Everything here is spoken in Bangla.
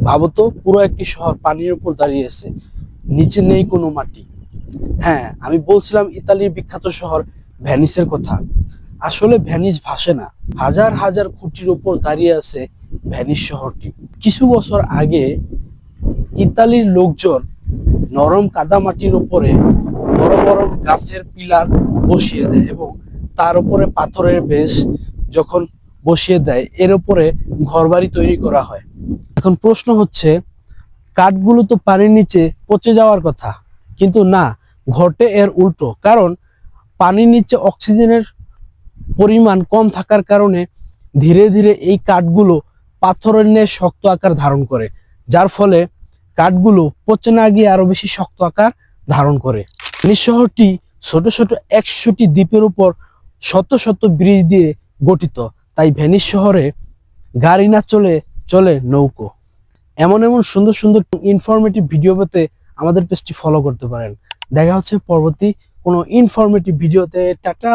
ভাবো তো, পুরো একটি শহর পানির উপর দাঁড়িয়ে আছে, নিচে নেই কোনো মাটি। হ্যাঁ, আমি বলছিলাম ইতালির বিখ্যাত শহর ভেনিসের কথা। আসলে ভেনিস ভাসে না, হাজার হাজার ফুটের উপর দাঁড়িয়ে আছে ভেনিস শহরটি। কিছু বছর আগে ইতালির লোকজন নরম কাদামাটির উপরে বড় বড় গাছের পিলার বসিয়ে দেয় এবং তার উপরে পাথরের বেস যখন বসিয়ে দেয়, এর উপরে ঘরবাড়ি তৈরি করা হয়। এখন প্রশ্ন হচ্ছে, কাঠগুলো তো পানির নিচে পচে যাওয়ার কথা, কিন্তু না, ঘটে এর উল্টো। কারণ পানির নিচে অক্সিজেনের পরিমাণ কম থাকার কারণে ধীরে ধীরে এই কাঠগুলো পাথরের ন্যায় শক্ত আকার ধারণ করে, যার ফলে কাঠগুলো পচে না গিয়ে আরো বেশি শক্ত আকার ধারণ করে। ভেনিস শহরটি ছোট ছোট 100টি দ্বীপের উপর শত শত ব্রিজ দিয়ে গঠিত। তাই ভেনিস শহরে গাড়ি না চলে, চলে নৌকো। এমন এমন সুন্দর সুন্দর ইনফরমেটিভ ভিডিও পেতে আমাদের পেজটি ফলো করতে পারেন। দেখা হচ্ছে পরবর্তী কোনো ইনফরমেটিভ ভিডিওতে। টাটা।